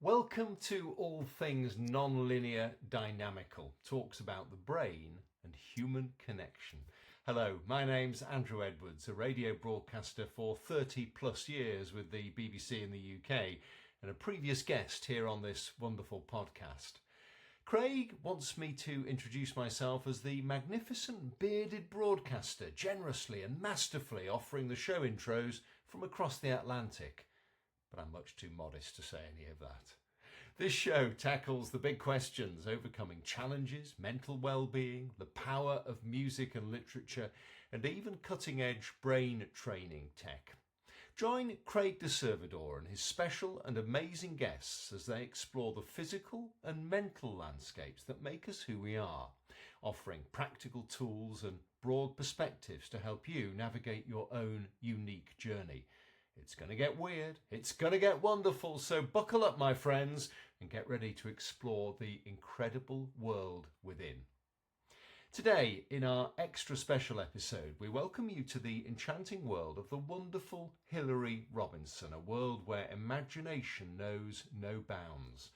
Welcome to All Things Non-Linear Dynamical, talks about the brain and human connection. Hello, my name's Andrew Edwards, a radio broadcaster for 30 plus years with the BBC in the UK and a previous guest here on this wonderful podcast. Craig wants me to introduce myself as the magnificent bearded broadcaster, generously and masterfully offering the show intros from across the Atlantic. But I'm much too modest to say any of that. This show tackles the big questions, overcoming challenges, mental well-being, the power of music and literature, and even cutting-edge brain training tech. Join Craig de Servidor and his special and amazing guests as they explore the physical and mental landscapes that make us who we are, offering practical tools and broad perspectives to help you navigate your own unique journey. It's going to get weird, it's going to get wonderful, so buckle up, my friends, and get ready to explore the incredible world within. Today, in our extra special episode, we welcome you to the enchanting world of the wonderful Hilary Robinson, a world where imagination knows no bounds.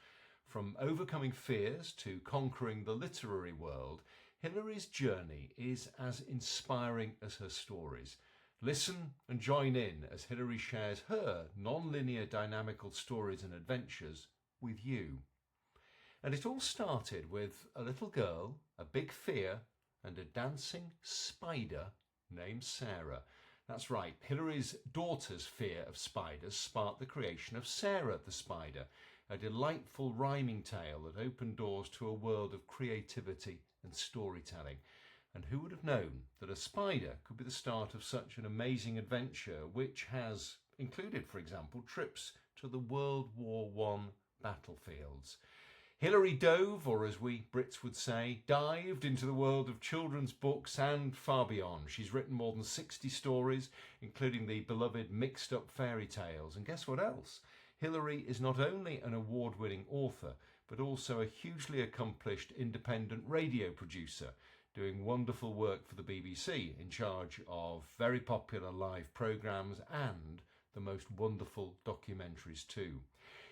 From overcoming fears to conquering the literary world, Hilary's journey is as inspiring as her stories. Listen and join in as Hilary shares her non-linear dynamical stories and adventures with you. And it all started with a little girl, a big fear, and a dancing spider named Sarah. That's right, Hilary's daughter's fear of spiders sparked the creation of Sarah the Spider, a delightful rhyming tale that opened doors to a world of creativity and storytelling. And who would have known that a spider could be the start of such an amazing adventure, which has included, for example, trips to the World War I battlefields. Hilary dove, or as we Brits would say, dived into the world of children's books and far beyond. She's written more than 60 stories, including the beloved Mixed Up Fairy Tales. And guess what else? Hilary is not only an award-winning author, but also a hugely accomplished independent radio producer, doing wonderful work for the BBC, in charge of very popular live programmes and the most wonderful documentaries too.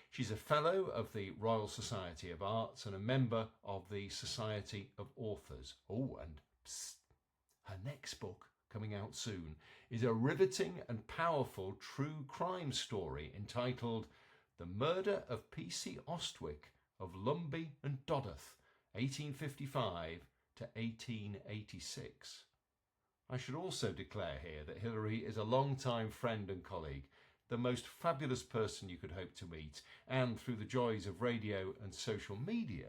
She's a fellow of the Royal Society of Arts and a member of the Society of Authors. Oh, and psst, her next book, coming out soon, is a riveting and powerful true crime story entitled The Murder of P.C. Ostwick of Lumby and Doddoth, 1855 to 1886. I should also declare here that Hilary is a long-time friend and colleague, the most fabulous person you could hope to meet, and through the joys of radio and social media,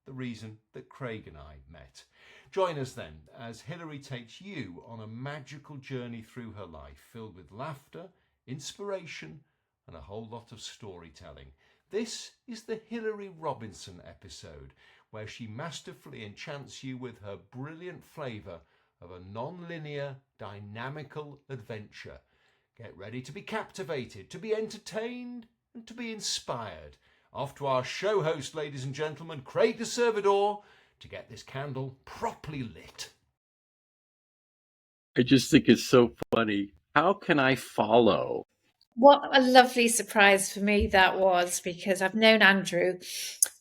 the reason that Craig and I met. Join us then as Hilary takes you on a magical journey through her life, filled with laughter, inspiration, and a whole lot of storytelling. This is the Hilary Robinson episode, where she masterfully enchants you with her brilliant flavour of a non-linear, dynamical adventure. Get ready to be captivated, to be entertained, and to be inspired. Off to our show host, ladies and gentlemen, Craig de Servidor, to get this candle properly lit. I just think it's so funny. How can I follow? What a lovely surprise for me that was, because I've known Andrew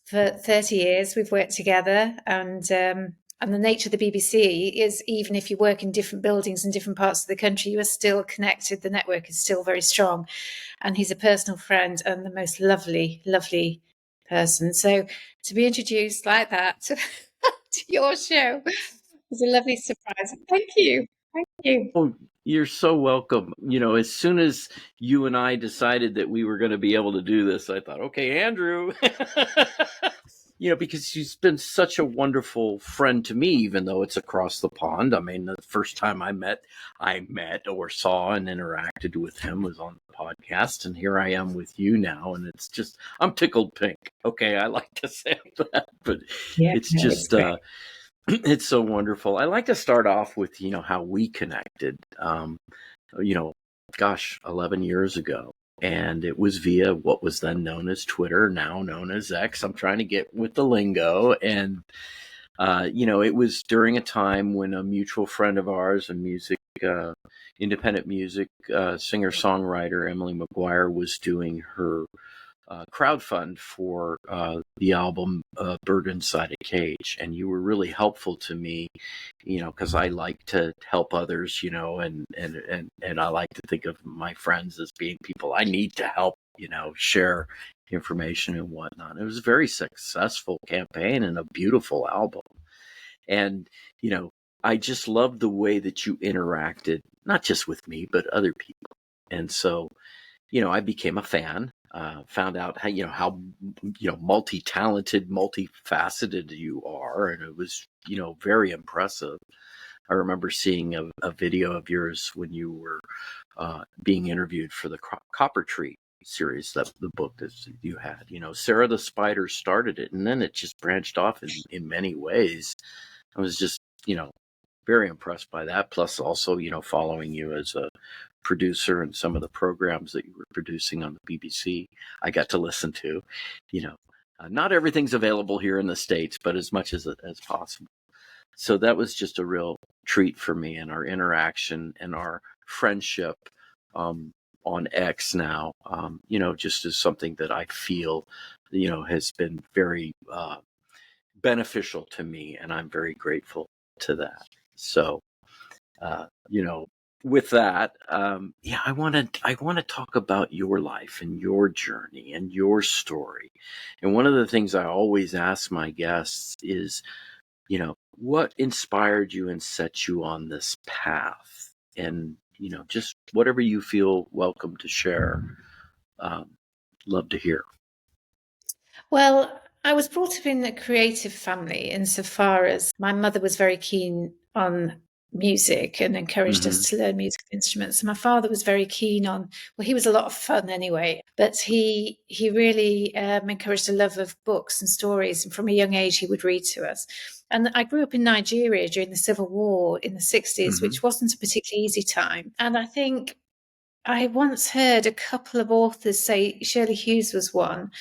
for 30 years. We've worked together, and the nature of the BBC is, even if you work in different buildings in different parts of the country, you are still connected. The network is still very strong, and he's a personal friend and the most lovely, lovely person. So to be introduced like that to your show was a lovely surprise. Thank you. Thank you. Oh, you're so welcome. You know, as soon as you and I decided that we were going to be able to do this, I thought, okay, Andrew, because she's been such a wonderful friend to me, even though it's across the pond. I mean, the first time I met or saw and interacted with him was on the podcast. And here I am with you now. And it's just, I'm tickled pink. Okay. I like to say that, but it's just, it's so wonderful. I like to start off with, how we connected, 11 years ago. And it was via what was then known as Twitter, now known as X. I'm trying to get with the lingo. And, it was during a time when a mutual friend of ours, independent music singer-songwriter Emily McGuire, was doing her crowdfund for the album Bird Inside a Cage, and you were really helpful to me, because I like to help others, and I like to think of my friends as being people I need to help, share information and whatnot. It was a very successful campaign and a beautiful album. And, I just loved the way that you interacted, not just with me, but other people. And so, I became a fan, found out how multi-talented, multifaceted you are. And it was, very impressive. I remember seeing a video of yours when you were being interviewed for the Copper Tree series, that the book that you had. Sarah the Spider started it, and then it just branched off in many ways. I was just, very impressed by that. Plus also, following you as a producer and some of the programs that you were producing on the BBC, I got to listen to. Not everything's available here in the States, but as much as possible. So that was just a real treat for me, and our interaction and our friendship on X now, just as something that I feel, has been very beneficial to me, and I'm very grateful to that. So, with that, I want to talk about your life and your journey and your story. And one of the things I always ask my guests is, what inspired you and set you on this path? And, just whatever you feel welcome to share. Love to hear. Well, I was brought up in a creative family insofar as my mother was very keen on music and encouraged us to learn musical instruments. And my father was very keen on, well, he was a lot of fun anyway, but he really encouraged a love of books and stories. And from a young age, he would read to us. And I grew up in Nigeria during the Civil War in the 60s, which wasn't a particularly easy time. And I think I once heard a couple of authors say, Shirley Hughes was one,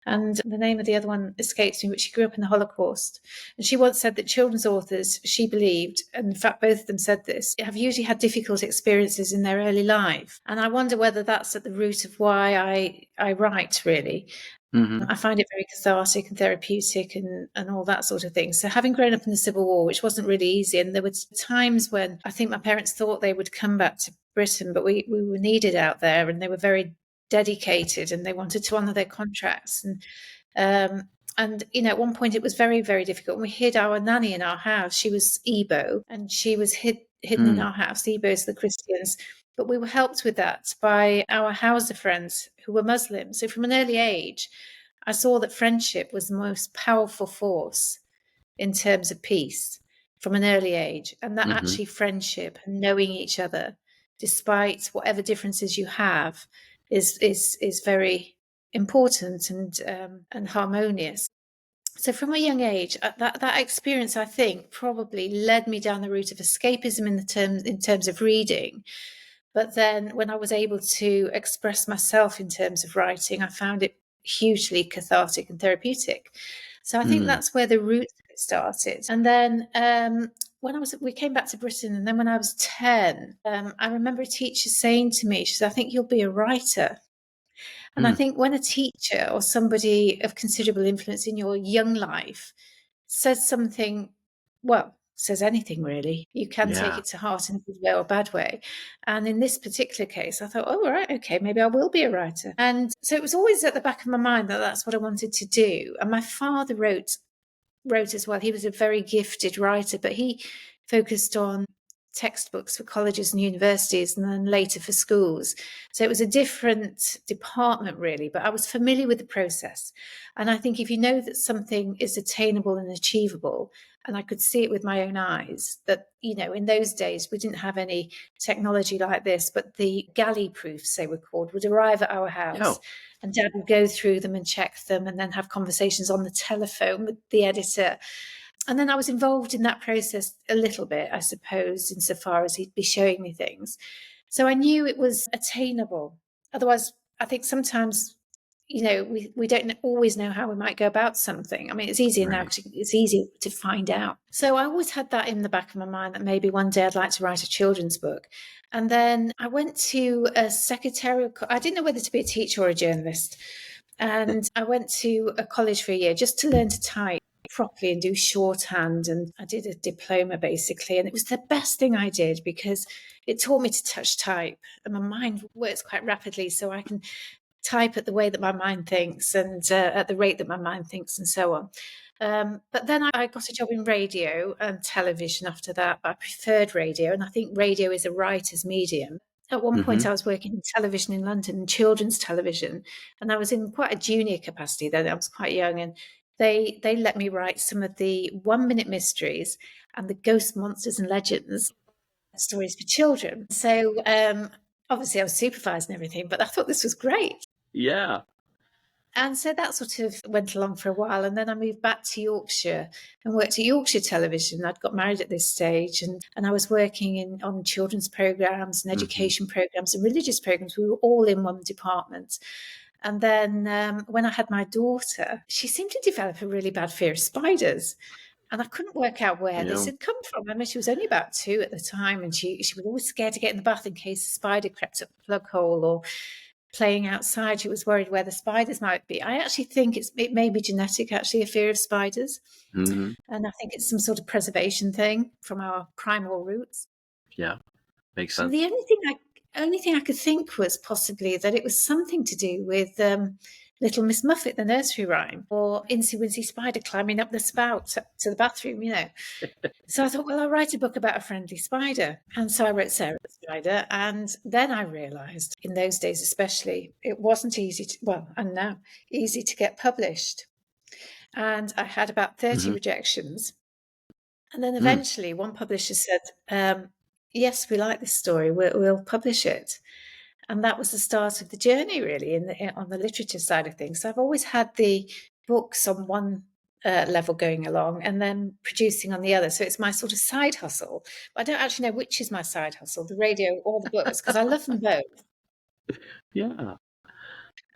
and the name of the other one escapes me, but she grew up in the Holocaust. And she once said that children's authors, she believed, and in fact both of them said this, have usually had difficult experiences in their early life. And I wonder whether that's at the root of why I write, really. I find it very cathartic and therapeutic and all that sort of thing. So having grown up in the Civil War, which wasn't really easy, and there were times when I think my parents thought they would come back to Britain, but we were needed out there, and they were very dedicated and they wanted to honour their contracts. And at one point it was very, very difficult. And we hid our nanny in our house. She was Igbo, and she was hidden in our house. Igbos, the Christians. But we were helped with that by our Hausa friends who were Muslim. So from an early age, I saw that friendship was the most powerful force in terms of peace from an early age. And that actually friendship and knowing each other, despite whatever differences you have, is very important and harmonious. So from a young age, that experience, I think, probably led me down the route of escapism in terms of reading. But then when I was able to express myself in terms of writing, I found it hugely cathartic and therapeutic. So I think that's where the root started. And then we came back to Britain, and then when I was 10, I remember a teacher saying to me, she said, I think you'll be a writer. And I think when a teacher or somebody of considerable influence in your young life says something, says anything really, you can take it to heart in a good way or a bad way. And in this particular case, I thought, oh, right, okay, maybe I will be a writer. And so it was always at the back of my mind that that's what I wanted to do. And my father wrote as well. He was a very gifted writer, but he focused on textbooks for colleges and universities, and then later for schools. So it was a different department really, but I was familiar with the process. And I think if you know that something is attainable and achievable, and I could see it with my own eyes, that, in those days we didn't have any technology like this, but the galley proofs, they were called, would arrive at our house. And Dad would go through them and check them and then have conversations on the telephone with the editor. And then I was involved in that process a little bit, I suppose, insofar as he'd be showing me things. So I knew it was attainable. Otherwise, I think sometimes, we don't always know how we might go about something. I mean, it's easier now because it's easy to find out. So I always had that in the back of my mind that maybe one day I'd like to write a children's book. And then I went to a secretarial. I didn't know whether to be a teacher or a journalist. And I went to a college for a year just to learn to type properly and do shorthand. And I did a diploma basically. And it was the best thing I did because it taught me to touch type. And my mind works quite rapidly, so I can type at the way that my mind thinks and at the rate that my mind thinks and so on. But then I got a job in radio and television after that. But I preferred radio. And I think radio is a writer's medium. At one point, I was working in television in London, children's television, and I was in quite a junior capacity then. I was quite young, and they let me write some of the 1-minute mysteries and the ghost monsters and legends stories for children. So obviously, I was supervised and everything, but I thought this was great. Yeah. And so that sort of went along for a while. And then I moved back to Yorkshire and worked at Yorkshire Television. I'd got married at this stage, and I was working on children's programmes and education programmes and religious programmes. We were all in one department. And then when I had my daughter, she seemed to develop a really bad fear of spiders. And I couldn't work out where this had come from. I mean, she was only about 2 at the time, and she was always scared to get in the bath in case a spider crept up the plug hole, or playing outside, she was worried where the spiders might be. I actually think it may be genetic, actually, a fear of spiders. And I think it's some sort of preservation thing from our primal roots. Yeah, makes sense. And the only thing I could think was possibly that it was something to do with Little Miss Muffet, the nursery rhyme, or Incy Wincy Spider climbing up the spout to the bathroom, So I thought, well, I'll write a book about a friendly spider. And so I wrote Sarah the Spider. And then I realised, in those days especially, it wasn't easy to get published. And I had about 30 rejections. And then eventually one publisher said, yes, we like this story, we'll publish it. And that was the start of the journey, really, on the literature side of things. So I've always had the books on one level going along and then producing on the other. So it's my sort of side hustle. But I don't actually know which is my side hustle, the radio or the books, because I love them both. Yeah.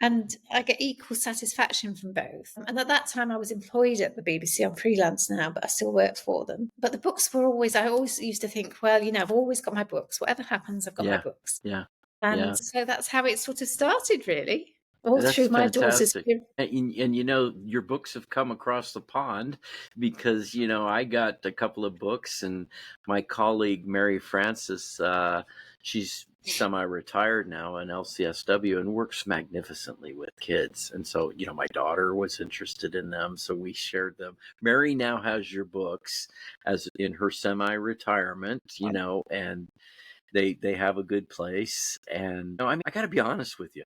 And I get equal satisfaction from both. And at that time, I was employed at the BBC. I'm freelance now, but I still work for them. But the books were I always used to think, well, I've always got my books. Whatever happens, I've got my books. Yeah. And so that's how it sort of started, really, all That's through my daughter's. And your books have come across the pond because, I got a couple of books, and my colleague, Mary Frances, she's semi-retired now in LCSW and works magnificently with kids. And so, my daughter was interested in them, so we shared them. Mary now has your books as in her semi-retirement, and they have a good place. And I got to be honest with you.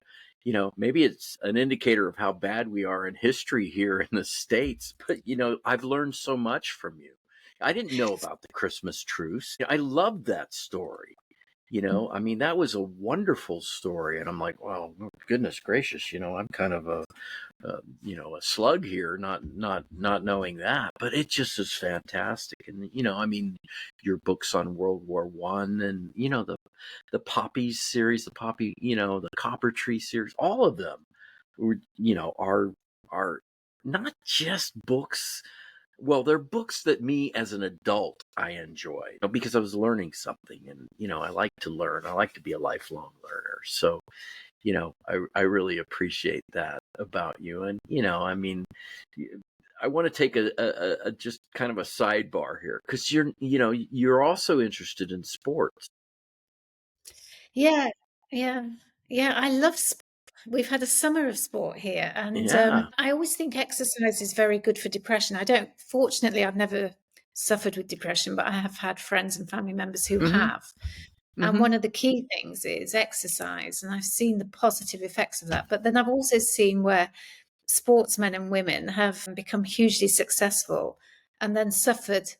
Maybe it's an indicator of how bad we are in history here in the States, but I've learned so much from you. I didn't know about the Christmas truce. I loved that story. That was a wonderful story. And I'm like, well, goodness gracious, I'm kind of a slug here, not knowing that, but it just is fantastic. And, your books on World War One, and, the Poppies series, the Copper Tree series, all of them were, are not just books. Well, they're books that me as an adult, I enjoy because I was learning something, and, I like to learn. I like to be a lifelong learner. So, I really appreciate that about you. And, I want to take a just kind of a sidebar here because you're also interested in sports. Yeah. I love sport. We've had a summer of sport here, and I always think exercise is very good for depression. Fortunately, I've never suffered with depression, but I have had friends and family members who have. And one of the key things is exercise, and I've seen the positive effects of that. But then I've also seen where sportsmen and women have become hugely successful and then suffered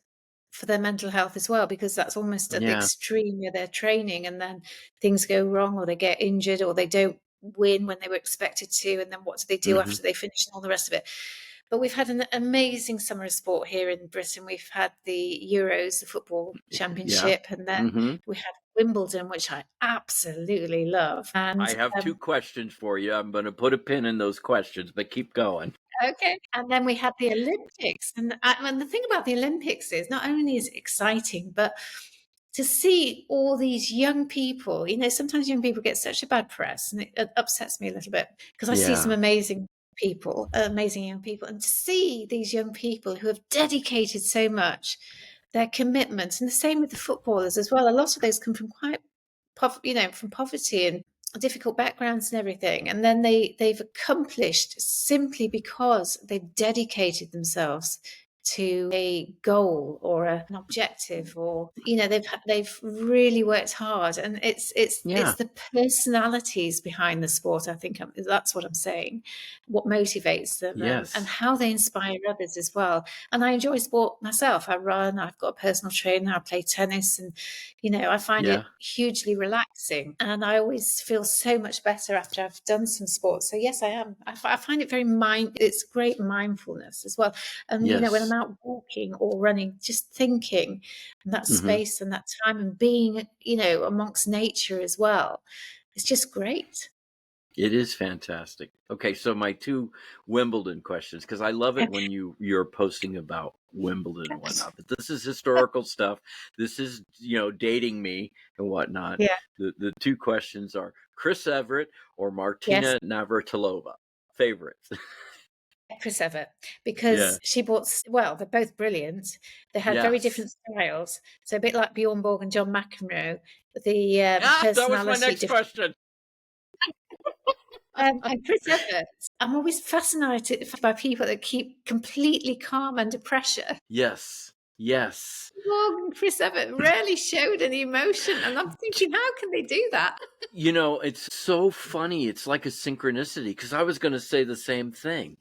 for their mental health as well, because that's almost at the extreme where they're training and then things go wrong, or they get injured, or they don't win when they were expected to, and then what do they do after they finish, and all the rest of it. But we've had an amazing summer of sport here in Britain. We've had the Euros, the football championship, and then we had Wimbledon, which I absolutely love. And I have 2 questions for you. I'm going to put a pin in those questions, but keep going. Okay. And then we had the Olympics. And the thing about the Olympics is not only is it exciting, but to see all these young people, sometimes young people get such a bad press, and it upsets me a little bit because I see some amazing people, amazing young people, and to see these young people who have dedicated so much, their commitment, and the same with the footballers as well. A lot of those come from quite, from poverty and difficult backgrounds and everything, and then they've accomplished simply because they've dedicated themselves to a goal or an objective, or they've really worked hard, and it's Yeah. the personalities behind the sport. I think that's what I'm saying, what motivates them, and Yes. how they inspire others as well. And I enjoy sport myself. I run, I've got a personal trainer, I play tennis, and I find Yeah. it hugely relaxing, and I always feel so much better after I've done some sport. So yes, I am. I find it it's great mindfulness as well. And when Yes. I'm out walking or running, just thinking, and that Hmm. space and that time, and being, amongst nature as well, it's just great. It is fantastic. Okay, so my two Wimbledon questions, because I love it when you're posting about Wimbledon and whatnot. But this is historical stuff. This is dating me and whatnot. Yeah. The two questions are Chris Everett or Yes. Martina Navratilova. Favorites. Chris Everett, Yeah. because she brought, well, they're both brilliant. They had very Yes. different styles. So a bit like Bjorn Borg and John McEnroe, the That was my personality next question. and Chris Everett, I'm always fascinated by people that keep completely calm under pressure. Yes. Yes. Borg and Chris Everett rarely showed any emotion, and I'm thinking, how can they do that? It's so funny. It's like a synchronicity, because I was going to say the same thing.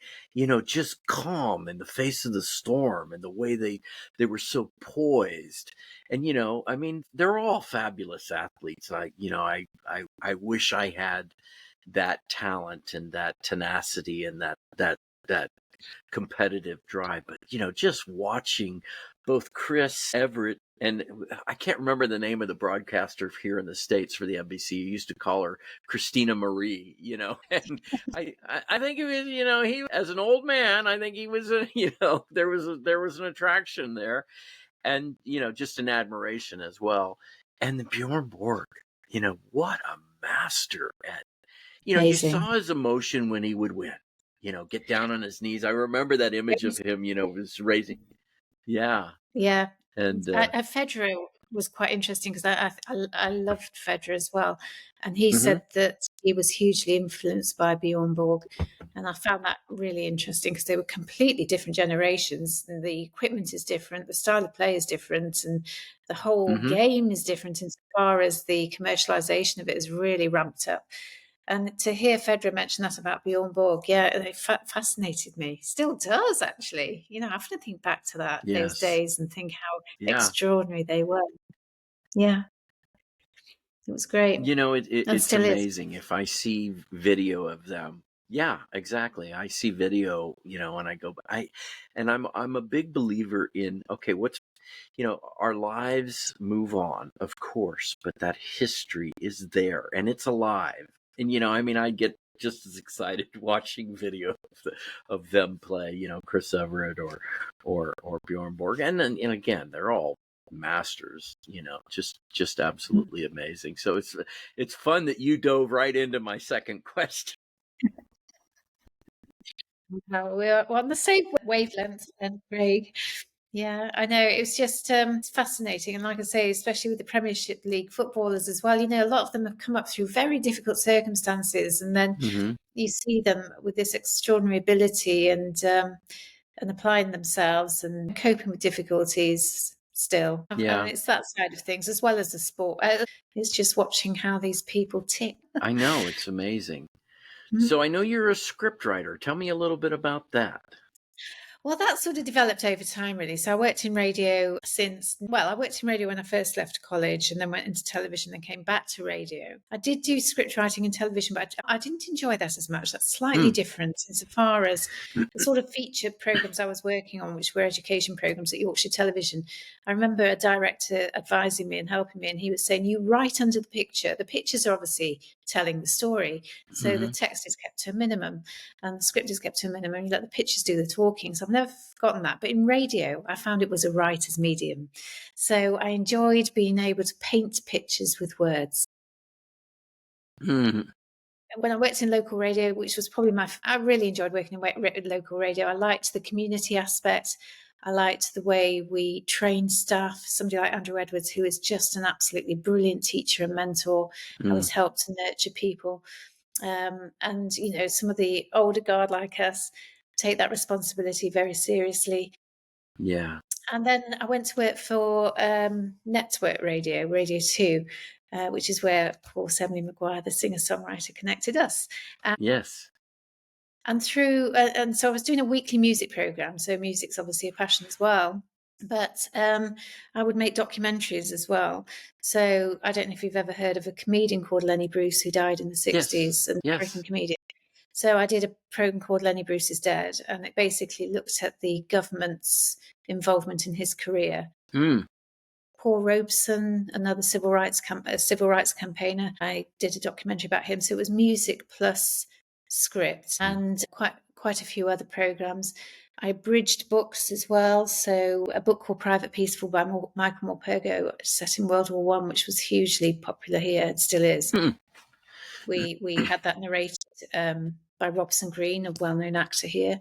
Just calm in the face of the storm, and the way they were so poised. And I mean, they're all fabulous athletes. I wish I had that talent and that tenacity and that competitive drive. But just watching both Chris Everett, and I can't remember the name of the broadcaster here in the States for the NBC. You used to call her Christina Marie, and I think it was, he, as an old man, I think he was, there was an attraction there, and, just an admiration as well. And the Bjorn Borg, what a master at, you Amazing. saw his emotion when he would win, get down on his knees. I remember that image of him, was raising. Yeah. Yeah. And Federer was quite interesting, because I loved Federer as well, and he Mhm. said that he was hugely influenced by Bjorn Borg, and I found that really interesting, because they were completely different generations, and the equipment is different, the style of play is different, and the whole Mhm. game is different insofar as the commercialization of it is really ramped up. And to hear Federer mention that about Bjorn Borg, yeah, it fascinated me. Still does, actually. I often think back to those Yes. days and think how Yeah. extraordinary they were. Yeah, it was great. And It's still is. amazing if I see video of them. Yeah, exactly. I see video, and I go, I'm a big believer in, okay, our lives move on, of course, but that history is there and it's alive. And, I mean, I get just as excited watching video of them play, Chris Everett or Bjorn Borg. And then, and again, they're all masters, just absolutely amazing. So it's fun that you dove right into my second question. We're on the same wavelength, and Craig. Yeah, I know. It was just it's fascinating. And like I say, especially with the Premiership League footballers as well, a lot of them have come up through very difficult circumstances, and then you see them with this extraordinary ability and applying themselves and coping with difficulties still. Yeah. And it's that side of things as well as the sport. It's just watching how these people tick. I know, it's amazing. So I know you're a scriptwriter. Tell me a little bit about that. Well, that sort of developed over time, really. So I worked in radio I worked in radio when I first left college, and then went into television and came back to radio. I did do script writing in television, but I didn't enjoy that as much. That's slightly different insofar as the sort of feature programs I was working on, which were education programs at Yorkshire Television. I remember a director advising me and helping me, and he was saying, you write under the picture. The pictures are obviously telling the story, so the text is kept to a minimum and the script is kept to a minimum. You let the pictures do the talking. So I've never forgotten that. But in radio, I found it was a writer's medium. So I enjoyed being able to paint pictures with words. when I worked in local radio, which was probably I really enjoyed working in local radio. I liked the community aspect. I liked the way we trained staff. Somebody like Andrew Edwards, who is just an absolutely brilliant teacher and mentor, always helped to nurture people. And, some of the older guard like us take that responsibility very seriously. Yeah. And then I went to work for Network Radio, Radio 2, which is where, of course, Emily Maguire, the singer-songwriter, connected us. Yes. And so I was doing a weekly music program. So music's obviously a passion as well. But I would make documentaries as well. So I don't know if you've ever heard of a comedian called Lenny Bruce who died in the 60s, an American comedian. So I did a program called Lenny Bruce is Dead, and it basically looked at the government's involvement in his career. Paul Robeson, another civil rights campaigner, I did a documentary about him. So it was music plus script and quite a few other programs. I bridged books as well. So a book called Private Peaceful by Michael Morpurgo, set in World War One, which was hugely popular here. It still is. We had that narrated by Robson Green, a well-known actor here.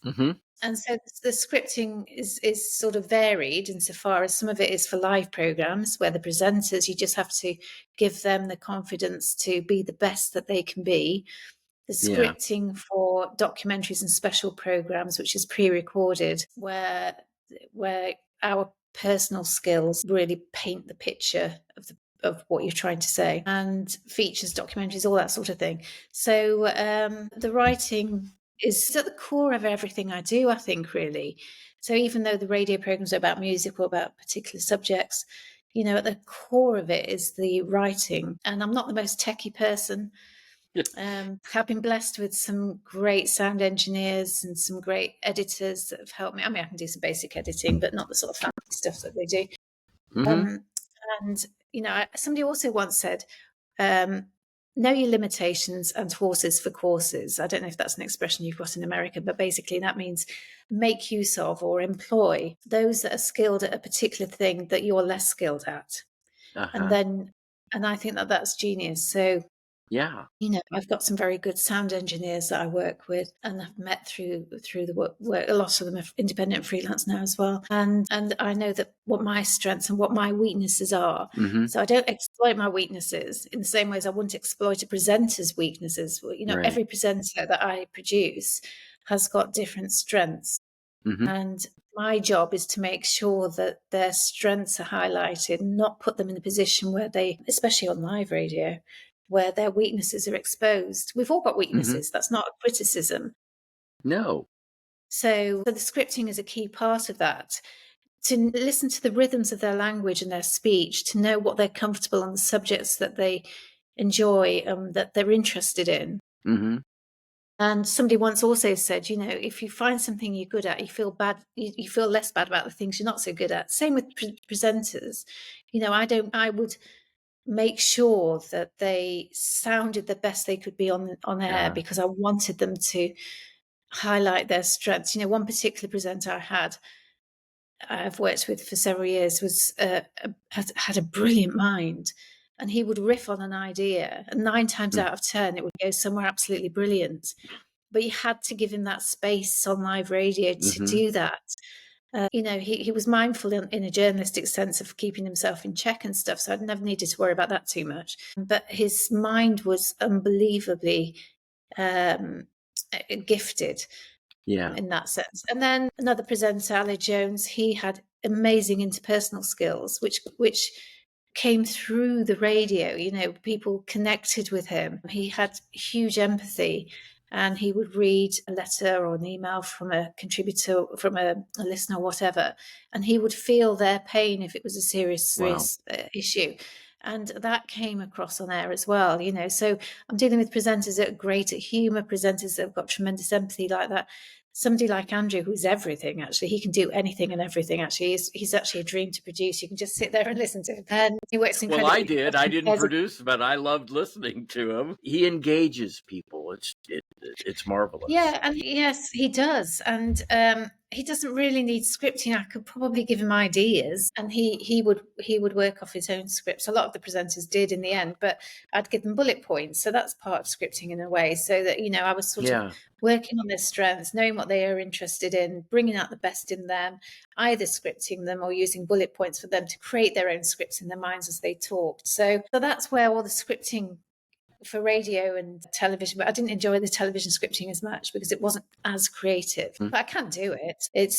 And so the scripting is sort of varied insofar as some of it is for live programs where the presenters, you just have to give them the confidence to be the best that they can be. The scripting for documentaries and special programs, which is pre-recorded, where our personal skills really paint the picture of what you're trying to say, and features, documentaries, all that sort of thing. So the writing is at the core of everything I do, I think, really. So even though the radio programs are about music or about particular subjects, at the core of it is the writing. And I'm not the most techie person. I've been blessed with some great sound engineers and some great editors that have helped me. I mean, I can do some basic editing, but not the sort of fancy stuff that they do. And, somebody also once said, know your limitations and horses for courses. I don't know if that's an expression you've got in America, but basically that means make use of or employ those that are skilled at a particular thing that you're less skilled at. And I think that that's genius. So, I've got some very good sound engineers that I work with and I've met through the work. A lot of them are independent and freelance now as well. And I know that what my strengths and what my weaknesses are. So I don't exploit my weaknesses in the same way as I wouldn't exploit a presenter's weaknesses. Every presenter that I produce has got different strengths. And my job is to make sure that their strengths are highlighted, not put them in a position where they, especially on live radio, where their weaknesses are exposed. We've all got weaknesses. That's not a criticism. No. So the scripting is a key part of that. To listen to the rhythms of their language and their speech, to know what they're comfortable on, the subjects that they enjoy, that they're interested in. And somebody once also said, if you find something you're good at, you feel bad, you feel less bad about the things you're not so good at. Same with presenters. I would make sure that they sounded the best they could be on air because I wanted them to highlight their strengths. One particular presenter I've worked with for several years had a brilliant mind, and he would riff on an idea, and 9 times out of 10 it would go somewhere absolutely brilliant. But you had to give him that space on live radio to do that. He was mindful in a journalistic sense of keeping himself in check and stuff, so I'd never needed to worry about that too much. But his mind was unbelievably gifted in that sense. And then another presenter, Ali Jones, he had amazing interpersonal skills, which came through the radio. People connected with him. He had huge empathy. And he would read a letter or an email from a contributor, from a listener, or whatever, and he would feel their pain if it was a serious issue. And that came across on air as well, So I'm dealing with presenters that are great at humour, presenters that have got tremendous empathy like that. Somebody like Andrew, who's everything, actually. He can do anything and everything, actually. He's actually a dream to produce. You can just sit there and listen to him. And he works incredibly. Well, I did. I didn't produce, but I loved listening to him. He engages people. it's marvelous. Yeah, and yes, he does, and he doesn't really need scripting. I could probably give him ideas, and he would work off his own scripts. A lot of the presenters did in the end, but I'd give them bullet points. So that's part of scripting in a way, so that I was sort of working on their strengths, knowing what they are interested in, bringing out the best in them, either scripting them or using bullet points for them to create their own scripts in their minds as they talked. So that's where all the scripting for radio and television, but I didn't enjoy the television scripting as much because it wasn't as creative. But I can do it. It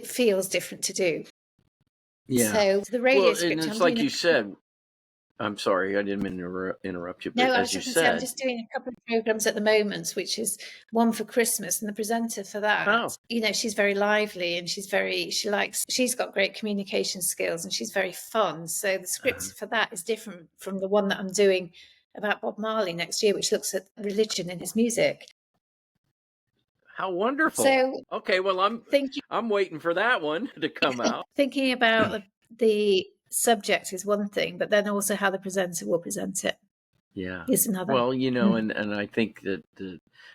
feels different to do. Yeah. So the radio Well, scripting, and it's like you said. I'm sorry, I didn't mean to interrupt you. But no, I was as you just going to say, I'm said, just doing a couple of programs at the moment, which is one for Christmas, and the presenter for that, she's very lively and she's got great communication skills and she's very fun. So the script for that is different from the one that I'm doing about Bob Marley next year, which looks at religion in his music. How wonderful! So okay, well, I'm waiting for that one to come out. Thinking about the subject is one thing, but then also how the presenter will present it is another. Well, and I think that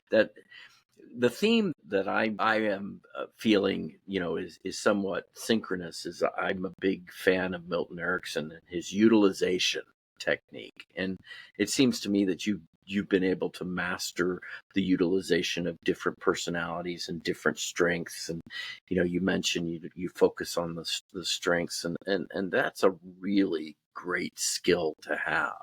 the theme that I am feeling, is somewhat synchronous. Is I'm a big fan of Milton Erickson and his utilization technique, and it seems to me that you've been able to master the utilization of different personalities and different strengths. And, you mentioned you focus on the strengths, and that's a really great skill to have.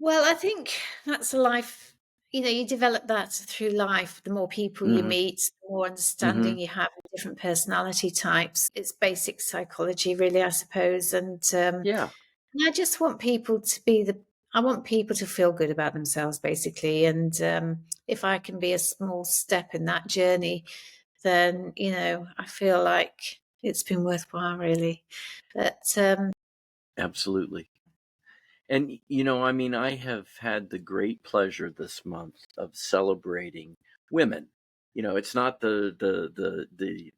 Well, I think that's a life, you develop that through life. The more people you meet, the more understanding you have of different personality types. It's basic psychology, really, I suppose. And I just want people to I want people to feel good about themselves, basically. And if I can be a small step in that journey, then, I feel like it's been worthwhile, really. But absolutely. And, I have had the great pleasure this month of celebrating women. It's not the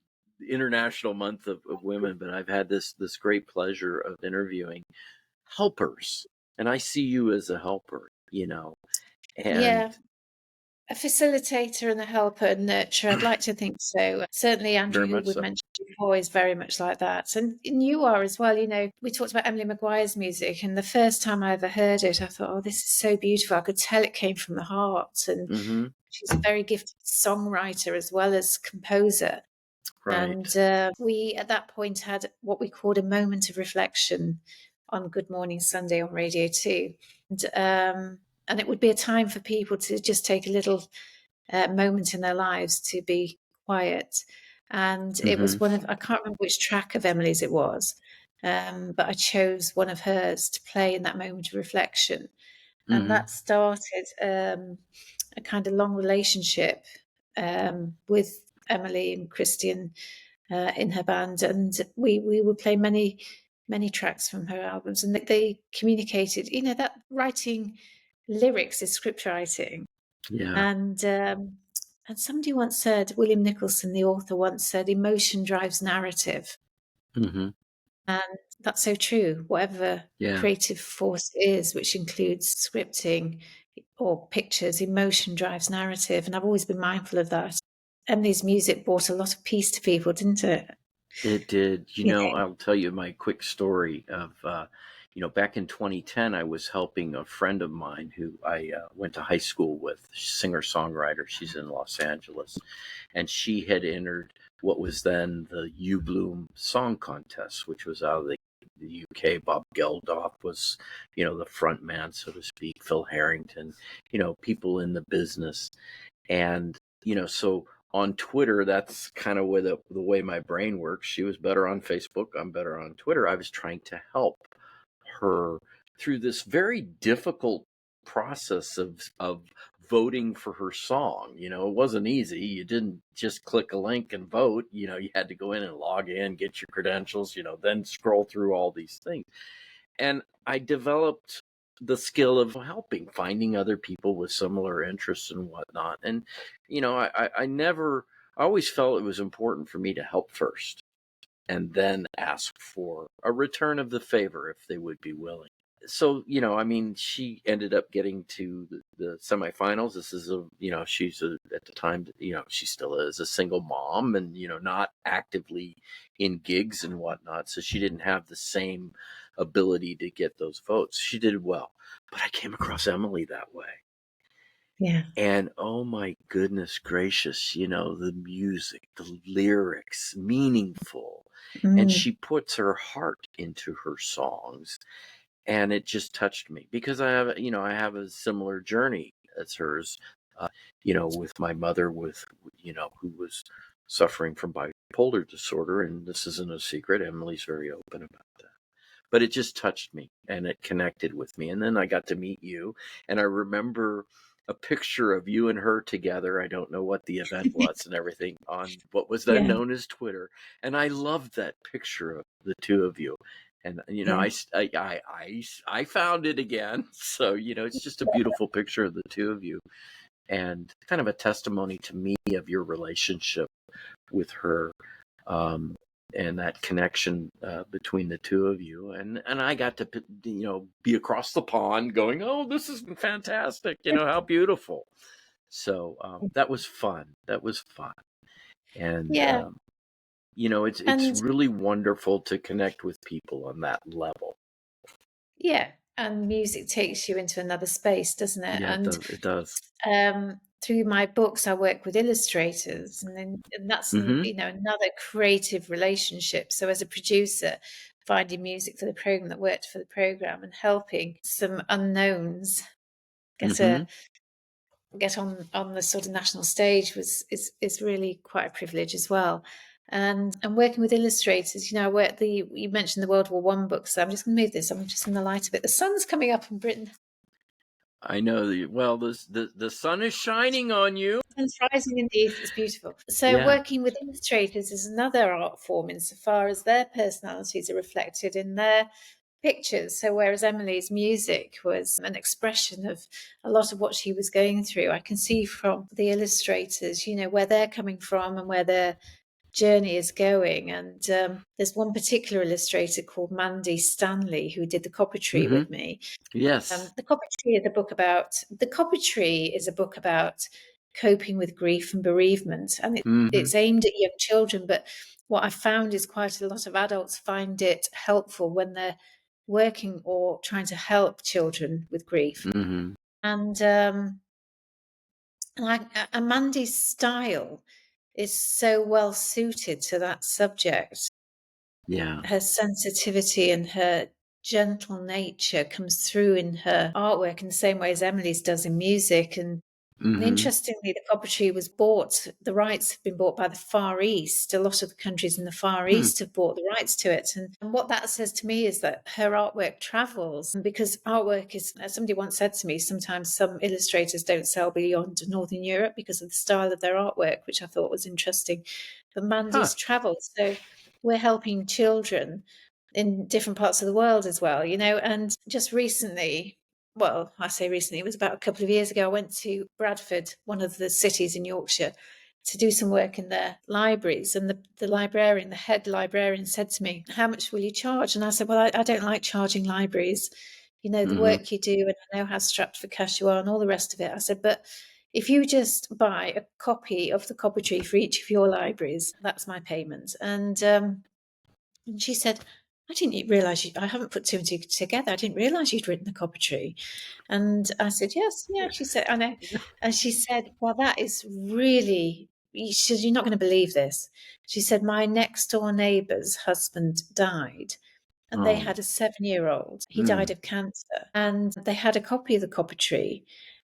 International Month of Women, but I've had this great pleasure of interviewing helpers. And I see you as a helper, and a facilitator and a helper and nurturer. I'd like to think so. Certainly, Andrew, who we mentioned before, is very much like that. And you are as well. We talked about Emily Maguire's music, and the first time I ever heard it, I thought, oh, this is so beautiful. I could tell it came from the heart. And she's a very gifted songwriter as well as composer. Right. And we, at that point, had what we called a moment of reflection on Good Morning Sunday on Radio 2. And it would be a time for people to just take a little moment in their lives to be quiet. And it was I can't remember which track of Emily's it was, but I chose one of hers to play in that moment of reflection. And that started a kind of long relationship with Emily and Christian in her band. And we would play many, many tracks from her albums. And they communicated, that writing lyrics is script writing. And somebody once said, William Nicholson, the author, once said, emotion drives narrative. And that's so true. Whatever creative force is, which includes scripting or pictures, emotion drives narrative. And I've always been mindful of that. Emily's music brought a lot of peace to people, didn't it? It did. I'll tell you my quick story of, back in 2010, I was helping a friend of mine who I went to high school with, singer-songwriter. She's in Los Angeles. And she had entered what was then the You Bloom Song Contest, which was out of the UK. Bob Geldof was, the front man, so to speak, Phil Harrington, people in the business. And, so on Twitter, that's kind of where the way my brain works. She was better on Facebook. I'm better on Twitter. I was trying to help her through this very difficult process of voting for her song. It wasn't easy. You didn't just click a link and vote. You had to go in and log in, get your credentials, then scroll through all these things. And I developed the skill of helping, finding other people with similar interests and whatnot. And, I always felt it was important for me to help first and then ask for a return of the favor if they would be willing. so, I mean, she ended up getting to the semifinals. This is she's at the time, she still is a single mom and, not actively in gigs and whatnot. So she didn't have the same ability to get those votes. She did well, but I came across Emily that way. Yeah. And oh my goodness gracious, the music, the lyrics, meaningful. And she puts her heart into her songs. And it just touched me because I have a similar journey as hers, with my mother, who was suffering from bipolar disorder. And this isn't a secret. Emily's very open about that. But it just touched me and it connected with me. And then I got to meet you. And I remember a picture of you and her together. I don't know what the event was and everything on what was then known as Twitter. And I loved that picture of the two of you. And, I found it again. So, it's just a beautiful picture of the two of you and kind of a testimony to me of your relationship with her. And that connection between the two of you, and I got to be across the pond, going, "Oh, this is fantastic! How beautiful!" So that was fun. And Yeah. it's really wonderful to connect with people on that level. Yeah, and music takes you into another space, doesn't it? Yeah, And it does. Through my books, I work with illustrators, and that's another creative relationship. So as a producer, finding music for the program that worked for the program and helping some unknowns get on the sort of national stage is really quite a privilege as well. And working with illustrators, you mentioned the World War One book, so I'm just going to move this. I'm just in the light of it. The sun's coming up in Britain. I know. The sun is shining on you. It's rising in the east. It's beautiful. So working with illustrators is another art form insofar as their personalities are reflected in their pictures. So whereas Emily's music was an expression of a lot of what she was going through, I can see from the illustrators, where they're coming from and where their journey is going. And there's one particular illustrator called Mandy Stanley who did the Copper Tree with me. Yes. The Copper Tree is a book about coping with grief and bereavement, and it's aimed at young children. But what I found is quite a lot of adults find it helpful when they're working or trying to help children with grief. And Mandy's style is so well suited to that subject. Yeah. Her sensitivity and her gentle nature comes through in her artwork in the same way as Emily's does in music. And interestingly, the Copper Tree the rights have been bought by the Far East. A lot of the countries in the Far East have bought the rights to it. And what that says to me is that her artwork travels. And because artwork is, as somebody once said to me, sometimes some illustrators don't sell beyond Northern Europe because of the style of their artwork, which I thought was interesting. But Mandy's traveled. So we're helping children in different parts of the world as well, and just recently, well, I say recently, it was about a couple of years ago, I went to Bradford, one of the cities in Yorkshire, to do some work in their libraries. And the head librarian said to me, "How much will you charge?" And I said, "Well, I don't like charging libraries. The work you do, and I know how strapped for cash you are and all the rest of it." I said, "But if you just buy a copy of the Copper Tree for each of your libraries, that's my payment." And she said, "I didn't realise I haven't put two and two together. I didn't realise you'd written the Copper Tree." And I said, "Yes, yeah." She said, "I know." And she said, "Well, that is really," she said, "you're not going to believe this." She said, "My next door neighbour's husband died. And they had a 7-year-old. He died of cancer. And they had a copy of the Copper Tree.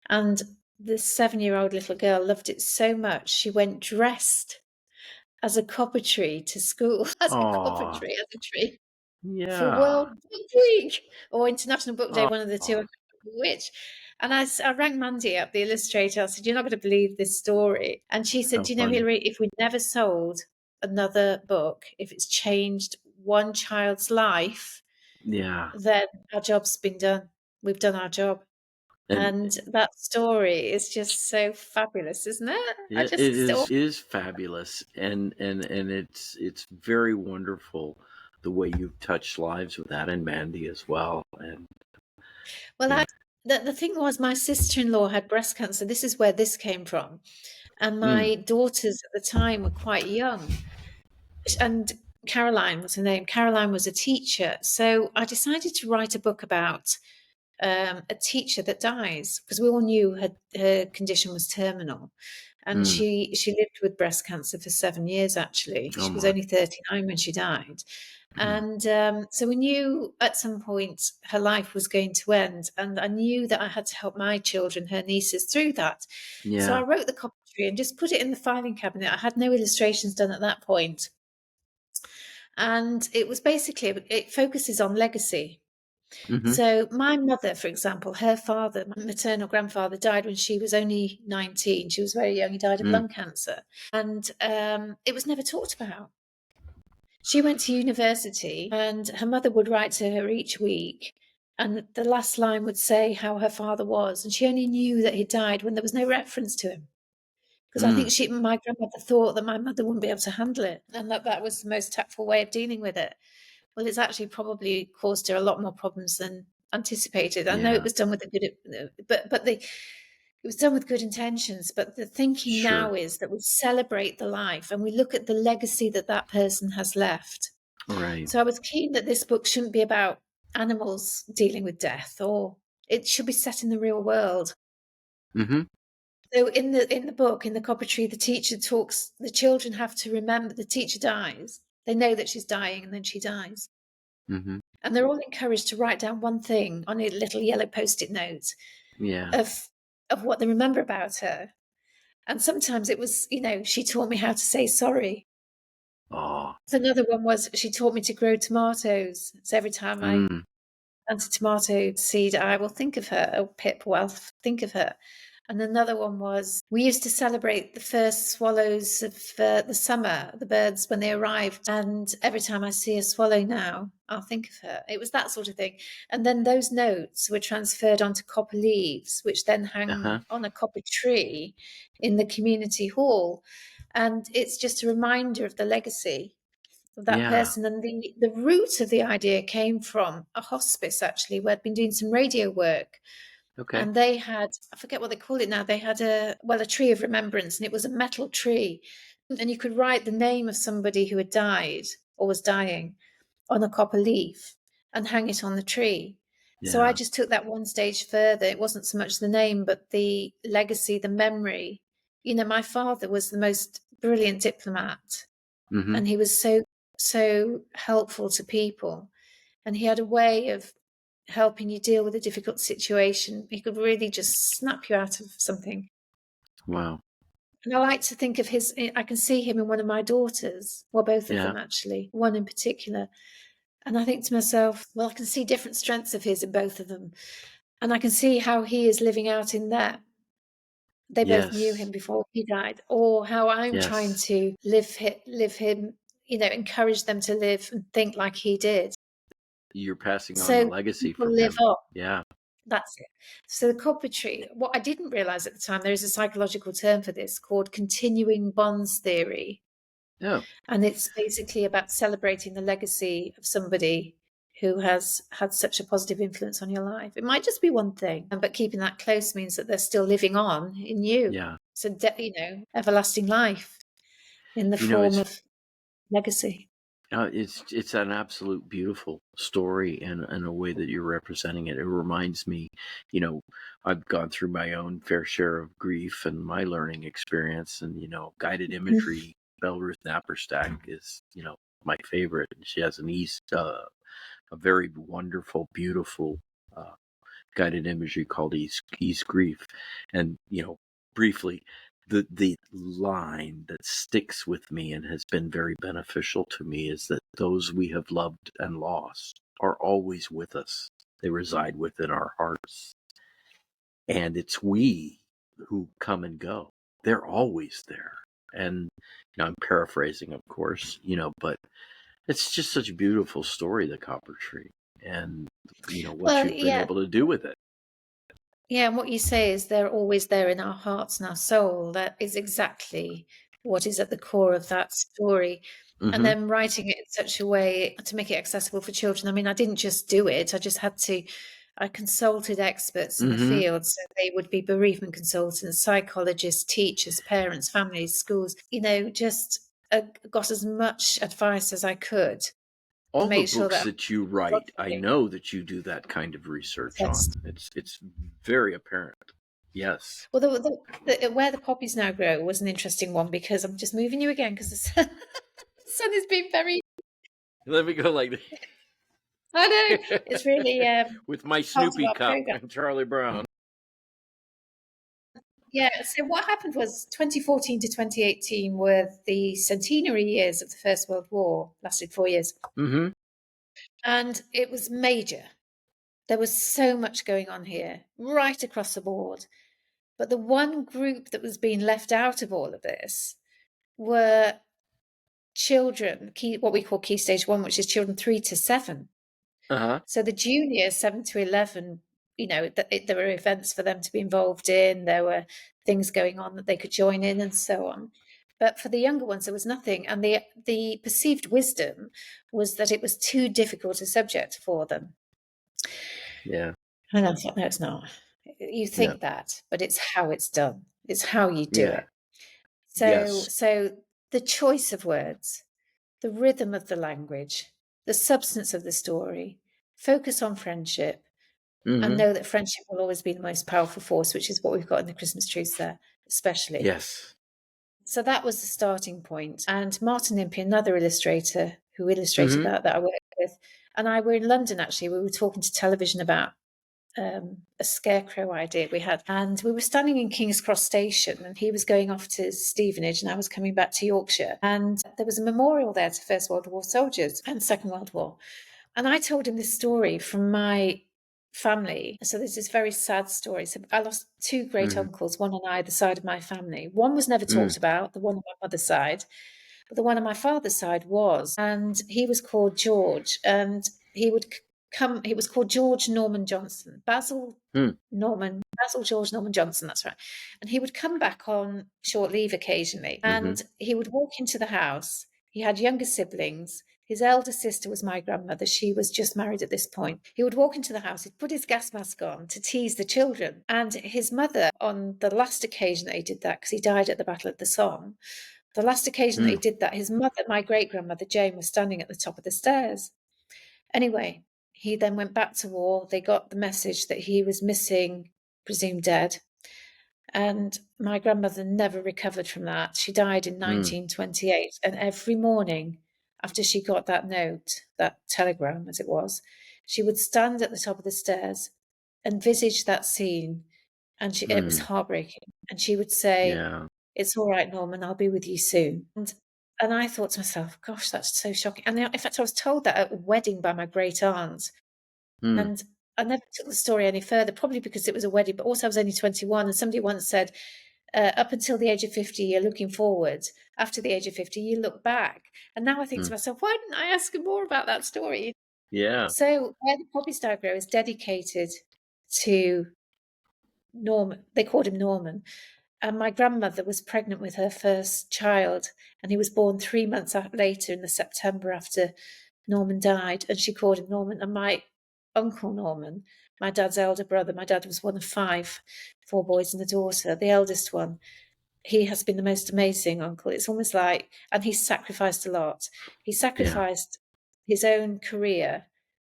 And the 7-year-old little girl loved it so much, she went dressed as a copper tree to school, as a copper tree, as a tree, for World Book Week or International Book Day, one of the two, I can't remember which. And I rang Mandy up, the illustrator. I said, "You're not going to believe this story." And she said, "Do you know, Hilary, if we never sold another book, if it's changed one child's life, then our job's been done. We've done our job." And that story is just so fabulous, isn't it? It is fabulous, and it's very wonderful the way you've touched lives with that, and Mandy as well. And Well, Yeah. the thing was, my sister-in-law had breast cancer. This is where this came from. And Mm, my daughters at the time were quite young. And Caroline was her name. Caroline was a teacher. So I decided to write a book about a teacher that dies, because we all knew her condition was terminal. And mm. she lived with breast cancer for 7 years, actually. Oh She was my. only 39 when she died. Mm, And so we knew at some point her life was going to end. And I knew that I had to help my children, her nieces, through that. So I yeah. wrote the commentary and just put it in the filing cabinet. I had no illustrations done at that point. And it was basically, it focuses on legacy. Hmm. So my mother, for example, her father, my maternal grandfather, died when she was only 19. She was very young. He died of Mm, lung cancer. And it was never talked about. She went to university and her mother would write to her each week. And the last line would say how her father was. And she only knew that he died when there was no reference to him. Because I mm. think my grandmother thought that my mother wouldn't be able to handle it and that was the most tactful way of dealing with it. Well, it's actually probably caused her a lot more problems than anticipated. I know it Yeah. was done with a good, it was done with good intentions. But the thinking Sure. now is that we celebrate the life and we look at the legacy that that person has left. Right. So I was keen that this book shouldn't be about animals dealing with death, or it should be set in the real world. Hmm. So in the book, in the copy, the teacher talks. The children have to remember the teacher dies. They know that she's dying, and then she dies. Hmm. And they're all encouraged to write down one thing on a little yellow post-it note Yeah. of what they remember about her. And sometimes it was, she taught me how to say sorry. Oh. So another one was she taught me to grow tomatoes. So every time I Mm. plant a tomato seed, I will think of her. Or Pip will think of her. And another one was we used to celebrate the first swallows of the summer, the birds when they arrived. And every time I see a swallow now, I'll think of her. It was that sort of thing. And then those notes were transferred onto copper leaves, which then hang Uh-huh. on a copper tree in the community hall. And it's just a reminder of the legacy of that Yeah. person. And the root of the idea came from a hospice, actually, where I'd been doing some radio work. Okay. And they had, I forget what they call it now, they had a tree of remembrance, and it was a metal tree. And you could write the name of somebody who had died or was dying on a copper leaf and hang it on the tree. So I Yeah. just took that one stage further. It wasn't so much the name, but the legacy, the memory. My father was the most brilliant diplomat, Hmm. and he was so helpful to people. And he had a way of helping you deal with a difficult situation. He could really just snap you out of something. Wow. And I like to think of I can see him in one of my daughters, well, both of Yeah. them actually, one in particular. And I think to myself, well, I can see different strengths of his in both of them. And I can see how he is living out in them. They both knew Yes. him before he died, or how I'm trying Yes. to live him, encourage them to live and think like he did. You're passing on the So legacy people from live him. on. Yeah. That's it. So the copper tree, what I didn't realize at the time, there is a psychological term for this called continuing bonds theory. Yeah. And it's basically about celebrating the legacy of somebody who has had such a positive influence on your life. It might just be one thing, but keeping that close means that they're still living on in you. Yeah. So, everlasting life in the You know, form of legacy. it's an absolute beautiful story, and a way that you're representing it. It reminds me, I've gone through my own fair share of grief and my learning experience, and guided imagery. Belle Ruth Napperstack is, my favorite. She has a very wonderful, beautiful guided imagery called Ease Grief, and briefly, the line that sticks with me and has been very beneficial to me is that those we have loved and lost are always with us. They reside within our hearts, and it's we who come and go. They're always there. And I'm paraphrasing, of course, but it's just such a beautiful story, the Copper Tree, and what Well, you've been yeah. able to do with it. Yeah, and what you say is they're always there in our hearts and our soul. That is exactly what is at the core of that story. And Hmm. then writing it in such a way to make it accessible for children. I mean, I didn't just do it, I just had to I consulted experts in the Mm-hmm. field. So they would be bereavement consultants, psychologists, teachers, parents, families, schools, just got as much advice as I could to All the make sure books that that you write, I know that you do that kind of research on. It's very apparent. Yes. Well, Where the Poppies Now Grow was an interesting one, because I'm just moving you again because the sun has been very. Let me go like this. I know, it's really with my part of Snoopy our cup program. and Charlie Brown. Yeah, so what happened was 2014 to 2018 were the centenary years of the First World War, lasted 4 years. Mm-hmm. And it was major. There was so much going on here, right across the board. But the one group that was being left out of all of this were children, what we call Key Stage 1, which is children 3 to 7. Uh-huh. So the juniors, 7 to 11, there were events for them to be involved in. There were things going on that they could join in and so on. But for the younger ones, there was nothing. And the perceived wisdom was that it was too difficult a subject for them. Yeah. And I thought, no, it's not. You think that, but it's how it's done. It's how you do it. So the choice of words, the rhythm of the language, the substance of the story, focus on friendship, and know that friendship will always be the most powerful force, which is what we've got in the Christmas truce there, especially. Yes. So that was the starting point. And Martin Impey, another illustrator who illustrated that I worked with, and I were in London, actually. We were talking to television about a scarecrow idea we had. And we were standing in King's Cross Station, and he was going off to Stevenage and I was coming back to Yorkshire. And there was a memorial there to First World War soldiers and Second World War. And I told him this story from my family. So there's this very sad story. So I lost 2 great uncles, one on either side of my family. One was never talked about, the one on my mother's side, but the one on my father's side was. And he was called George, and he was called George Norman Johnson, Basil George Norman Johnson, that's right. And he would come back on short leave occasionally, and he would walk into the house. He had younger siblings. His elder sister was my grandmother. She was just married at this point. He would walk into the house, he'd put his gas mask on to tease the children. And his mother, on the last occasion that he did that, because he died at the Battle of the Somme, the last occasion that he did that, his mother, my great-grandmother Jane, was standing at the top of the stairs. Anyway, he then went back to war. They got the message that he was missing, presumed dead. And my grandmother never recovered from that. She died in 1928. And every morning after she got that note, that telegram as it was, she would stand at the top of the stairs, envisage that scene, and it was heartbreaking. And she would say, "It's all right, Norman, I'll be with you soon." And I thought to myself, gosh, that's so shocking. And in fact, I was told that at a wedding by my great aunt. And I never took the story any further, probably because it was a wedding, but also I was only 21. And somebody once said, up until the age of 50, you're looking forward. After the age of 50, you look back. And now I think to myself, why didn't I ask him more about that story? Yeah. So Where the Poppies Now Grow is dedicated to Norman. They called him Norman. And my grandmother was pregnant with her first child, and he was born 3 months later in the September after Norman died, and she called him Norman. And my uncle Norman, my dad's elder brother, my dad was one of 5, 4 boys and a daughter, the eldest one. He has been the most amazing uncle. It's almost like, and he's sacrificed a lot. He sacrificed his own career.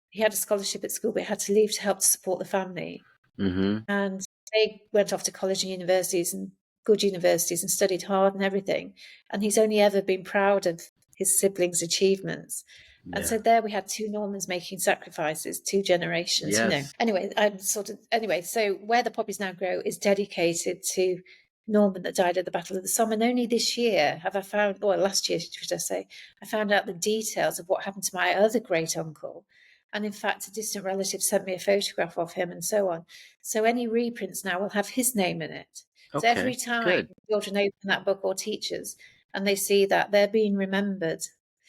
He had a scholarship at school, but he had to leave to help to support the family. And they went off to college and universities, and good universities, and studied hard and everything. And he's only ever been proud of his siblings' achievements. And so there we had 2 Normans making sacrifices, 2 generations, Anyway, so Where the Poppies Now Grow is dedicated to Norman that died at the Battle of the Somme. And only this year have I found, or last year, should I say, I found out the details of what happened to my other great uncle. And in fact, a distant relative sent me a photograph of him and so on. So any reprints now will have his name in it. So every time children open that book, or teachers, and they see that, they're being remembered.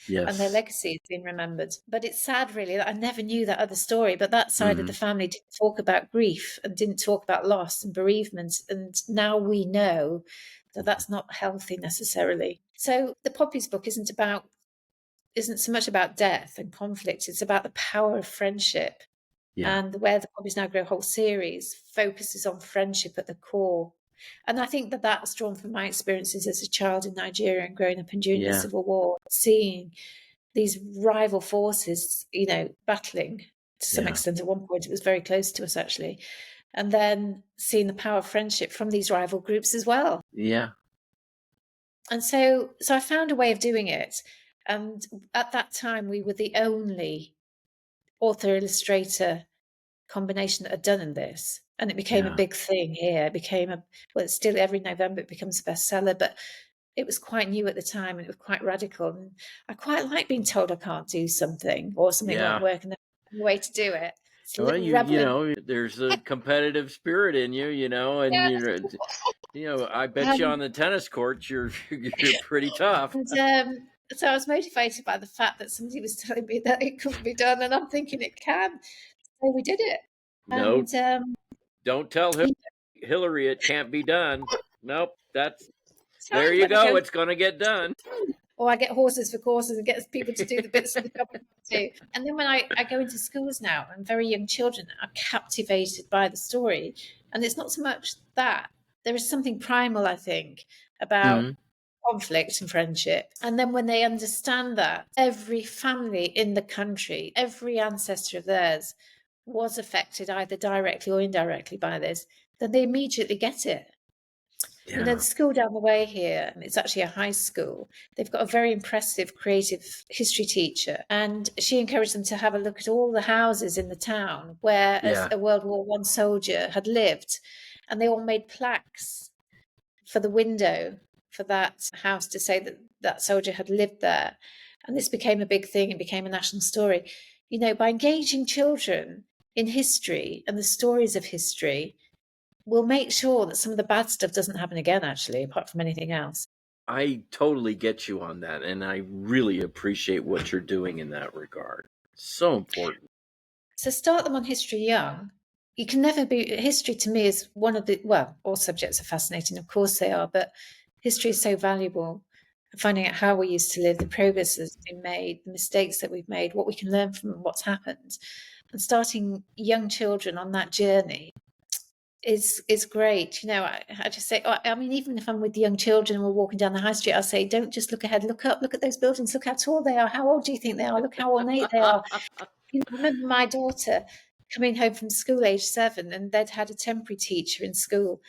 And their legacy is being remembered. But it's sad, really, that I never knew that other story. But that side of the family didn't talk about grief and didn't talk about loss and bereavement. And now we know that that's not healthy necessarily. So the Poppies book isn't so much about death and conflict. It's about the power of friendship. Yeah. And Where the Puppies Now Grow whole series focuses on friendship at the core. And I think that that's drawn from my experiences as a child in Nigeria and growing up and during the Yeah. Civil War, seeing these rival forces, battling to some Yeah. extent. At one point, it was very close to us, actually. And then seeing the power of friendship from these rival groups as well. Yeah. And so I found a way of doing it. And at that time, we were the only author-illustrator combination that had done this. And it became a Yeah. big thing here. It became it's still every November it becomes a bestseller, but it was quite new at the time and it was quite radical. And I quite like being told I can't do something or something won't Yeah. work and there's a way to do it. It's a Well, little you rebel in. know, there's a competitive spirit in you, and I bet you Um, on the tennis courts you're you're pretty tough. and so I was motivated by the fact that somebody was telling me that it couldn't be done, and I'm thinking it can. So we did it. No, And don't tell Hilary it can't be done. Nope, that's it's there hard you when I go. go, It's gonna get done. or I get horses for courses and get people to do the bits of the job I do. And then when I go into schools now, and very young children are captivated by the story. And it's not so much that. There is something primal, I think, about Mhm. conflict and friendship. And then when they understand that every family in the country, every ancestor of theirs was affected either directly or indirectly by this, then they immediately get it. Yeah. The school down the way here, and it's actually a high school, they've got a very impressive creative history teacher. And she encouraged them to have a look at all the houses in the town where Yeah. a World War I soldier had lived. And they all made plaques for the window for that house to say that that soldier had lived there. And this became a big thing and became a national story. By engaging children in history and the stories of history, we'll make sure that some of the bad stuff doesn't happen again, actually, apart from anything else. I totally get you on that, and I really appreciate what you're doing in that regard. So important. So start them on history young. You can never be, history to me is one of the, well, all subjects are fascinating, of course they are, but history is so valuable. Finding out how we used to live, the progress that's been made, the mistakes that we've made, what we can learn from what's happened, and starting young children on that journey is great. I just say, I mean, even if I'm with young children and we're walking down the high street, I'll say, don't just look ahead, look up, look at those buildings, look how tall they are. How old do you think they are? Look how ornate they are. I remember my daughter coming home from school age 7, and they'd had a temporary teacher in school,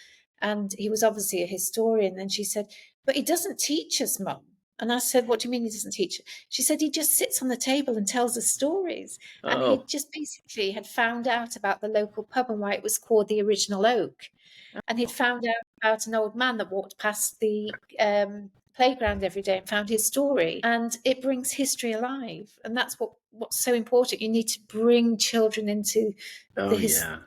and he was obviously a historian. And she said, but he doesn't teach us, Mum. And I said, what do you mean he doesn't teach? She said, he just sits on the table and tells us stories. And he Oh, just basically had found out about the local pub and why it was called the Original Oak. And he'd found out about an old man that walked past the playground every day and found his story. And it brings history alive. And that's what's so important. You need to bring children into oh yeah.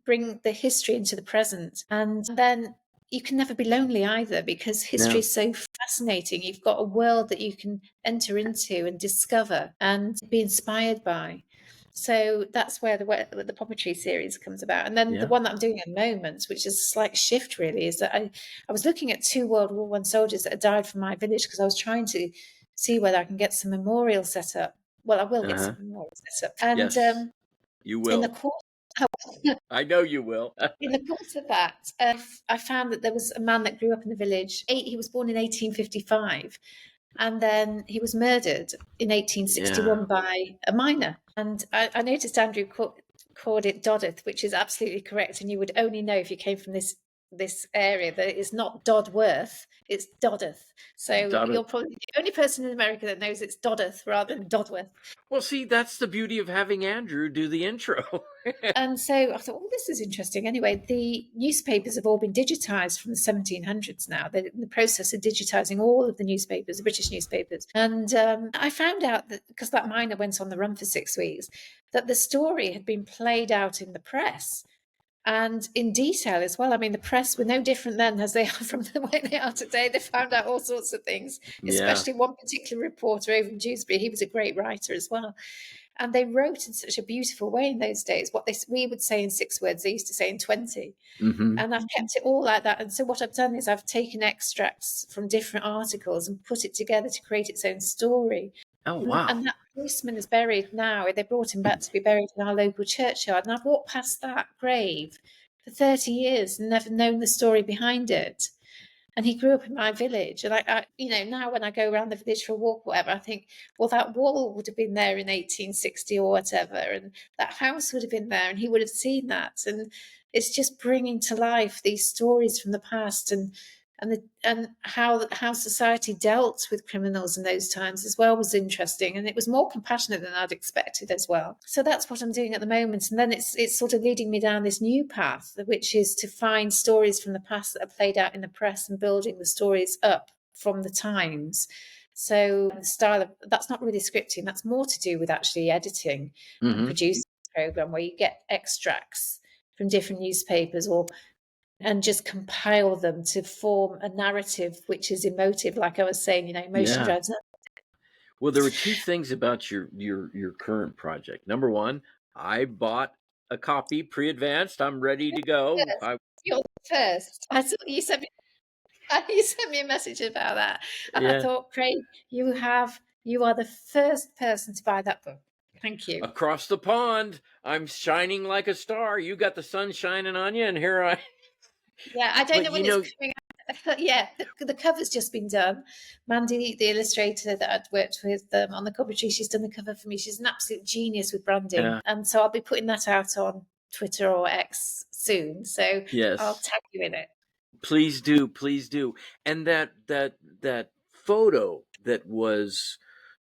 bring the history into the present. And then you can never be lonely either, because history No. is so fascinating. You've got a world that you can enter into and discover and be inspired by. So that's where the Poppetry series comes about. And then Yeah. the one that I'm doing at the moment, which is a slight shift really, is that I was looking at 2 World War I soldiers that had died from my village, because I was trying to see whether I can get some memorial set up. Well, I will get some memorial set up. And Yes, you in will. the course I know you will. in the course of that, I found that there was a man that grew up in the village. He was born in 1855, and then he was murdered in 1861 Yeah. by a miner. And I noticed Andrew called it Dodworth, which is absolutely correct. And you would only know if you came from this area that it is not Dodworth, it's Dodworth. So you're probably the only person in America that knows it's Dodworth rather than Dodworth. Well, see, that's the beauty of having Andrew do the intro. And so I thought, oh, this is interesting. Anyway, the newspapers have all been digitized from the 1700s now. They're in the process of digitizing all of the newspapers, the British newspapers. And I found out that, because that miner went on the run for 6 weeks, that the story had been played out in the press and in detail as well. I mean, the press were no different then as they are from the way they are today. They found out all sorts of things, especially one particular reporter over in Dewsbury. He was a great writer as well. And they wrote in such a beautiful way in those days. What we would say in 6 words, they used to say in 20. Mm-hmm. And I've kept it all like that. And so what I've done is I've taken extracts from different articles and put it together to create its own story. Oh, And wow. that policeman is buried now. They brought him back to be buried in our local churchyard. And I've walked past that grave for 30 years and never known the story behind it. And he grew up in my village. And now when I go around the village for a walk or whatever, I think, well, that wall would have been there in 1860 or whatever. And that house would have been there and he would have seen that. And it's just bringing to life these stories from the past and how society dealt with criminals in those times as well was interesting, and it was more compassionate than I'd expected as well. So that's what I'm doing at the moment, and then it's sort of leading me down this new path, which is to find stories from the past that are played out in the press and building the stories up from the times. So the style of that's not really scripting; that's more to do with actually editing and producing a program where you get extracts from different newspapers and just compile them to form a narrative which is emotive, like I was saying, emotion drives. Well, there were two things about your current project. Number one, I bought a copy pre-advanced. I'm ready to go. You're the first. I thought you sent me a message about that, and I thought, Craig, you are the first person to buy that book. Thank you. Across the pond, I'm shining like a star. You got the sun shining on you, and here I. Yeah, I don't know when it's coming out. Yeah, the cover's just been done. Mandy, the illustrator that I'd worked with on the cover tree, she's done the cover for me. She's an absolute genius with branding. And so I'll be putting that out on Twitter or X soon. So I'll tag you in it. Please do, please do. And that photo that was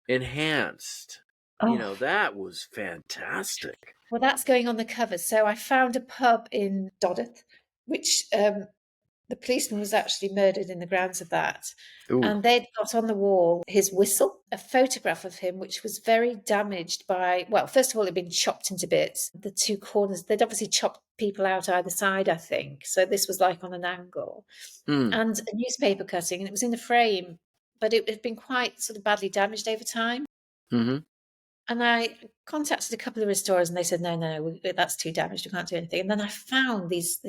enhanced, that was fantastic. Well, that's going on the cover. So I found a pub in Dodworth, which the policeman was actually murdered in the grounds of that. Ooh. And they'd got on the wall his whistle, a photograph of him, which was very damaged by, well, first of all, it'd been chopped into bits. The two corners, they'd obviously chopped people out either side, I think. So this was like on an angle. And a newspaper cutting, and it was in a frame, but it had been quite sort of badly damaged over time. Mm-hmm. And I contacted a couple of restorers and they said, no, that's too damaged. We can't do anything. And then I found this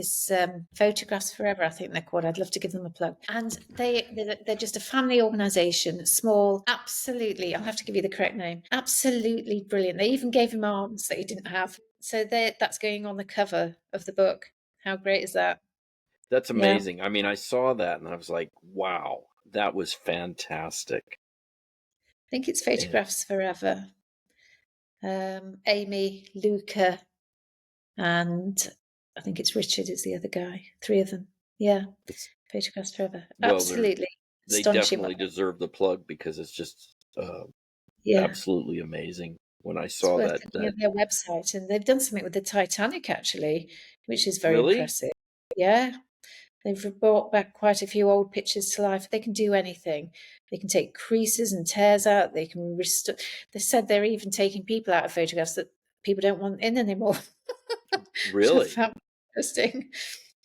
Photographs Forever, I think they're called. I'd love to give them a plug. And they're just a family organisation, small, absolutely, I'll have to give you the correct name, absolutely brilliant. They even gave him arms that he didn't have. So that's going on the cover of the book. How great is that? That's amazing. Yeah. I mean, I saw that and I was like, wow, that was fantastic. I think it's Photographs Forever. Amy, Luca, and I think it's Richard is the other guy. 3 of them. Yeah. Photographs Forever. Well, absolutely. They definitely deserve the plug because it's just absolutely amazing. When I saw that their website, and they've done something with the Titanic actually, which is very impressive. Yeah. They've brought back quite a few old pictures to life. They can do anything. They can take creases and tears out. They can restore. They said they're even taking people out of photographs that people don't want in anymore. Really? Interesting.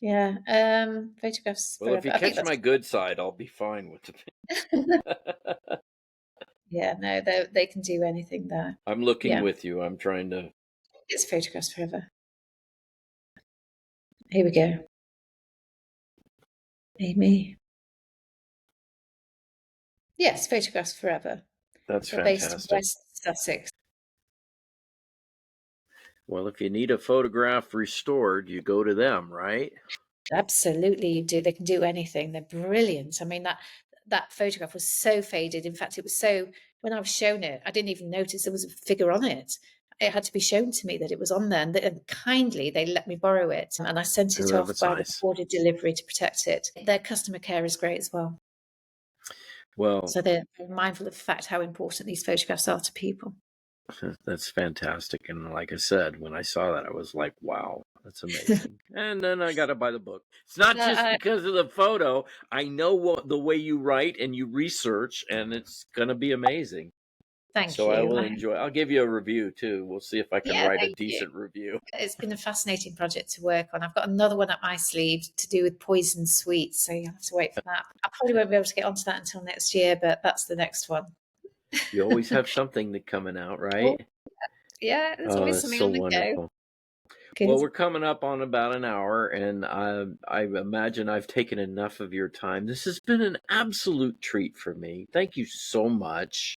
Yeah. Photographs. Well, if you catch my good side, I'll be fine with it. Yeah, no, they can do anything there. I'm looking with you. I'm trying to. It's Photographs Forever. Here we go. Amy. Yes, Photographs Forever. That's They're fantastic. based in West Sussex. Well, if you need a photograph restored, you go to them, right? Absolutely, you do. They can do anything. They're brilliant. I mean, that photograph was so faded. In fact, it was so, when I was shown it, I didn't even notice there was a figure on it. It had to be shown to me that it was on there, and kindly they let me borrow it, and I sent it off by recorded delivery to protect it. Their customer care is great as well. Well, so they're mindful of the fact how important these photographs are to people. That's fantastic, and like I said, when I saw that, I was like, "Wow, that's amazing!" And then I got to buy the book. It's not just because of the photo. I know the way you write and you research, and it's going to be amazing. Thank you. So I will enjoy. I'll give you a review too. We'll see if I can write a decent review. It's been a fascinating project to work on. I've got another one up my sleeve to do with poison sweets, so you'll have to wait for that. I probably won't be able to get onto that until next year, but that's the next one. You always have something coming out, right? Yeah, there's always something on the go. Good. Well, we're coming up on about an hour, and I imagine I've taken enough of your time. This has been an absolute treat for me. Thank you so much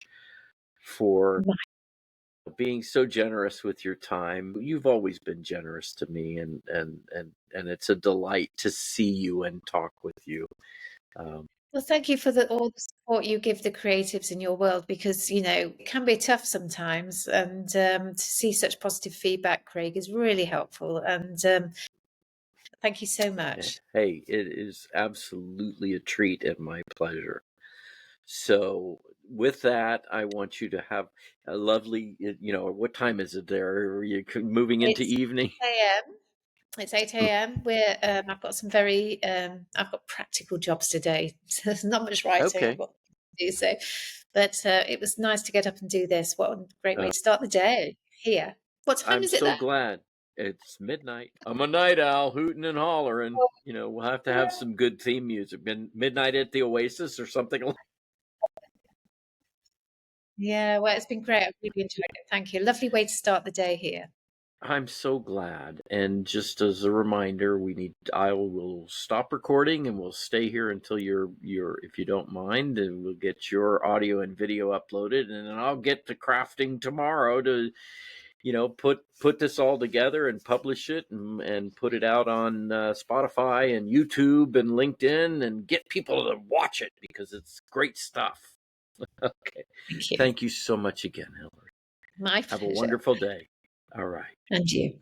for being so generous with your time. You've always been generous to me, and it's a delight to see you and talk with you. Well, thank you for all the support you give the creatives in your world, because it can be tough sometimes, and to see such positive feedback, Craig, is really helpful. And thank you so much. Hey, it is absolutely a treat and my pleasure. So with that, I want you to have a lovely, what time is it there? Are you moving into It's evening? 8 a.m. It's 8 a.m. I've got some I've got practical jobs today. So there's not much writing Okay. I've got to do. So, but it was nice to get up and do this. What a great way Uh, to start the day here. What time I'm is it so there? glad. It's midnight. I'm a night owl, hooting and hollering. We'll have to have some good theme music. Midnight at the Oasis or something like. Yeah, well, it's been great. I've really enjoyed it. Thank you. Lovely way to start the day here. I'm so glad. And just as a reminder, I will stop recording and we'll stay here until you're if you don't mind, and we'll get your audio and video uploaded, and then I'll get to crafting tomorrow to put this all together and publish it and put it out on Spotify and YouTube and LinkedIn and get people to watch it because it's great stuff. Okay. Thank you. Thank you so much again, Hilary. My Have a pleasure. wonderful day. All right. And you.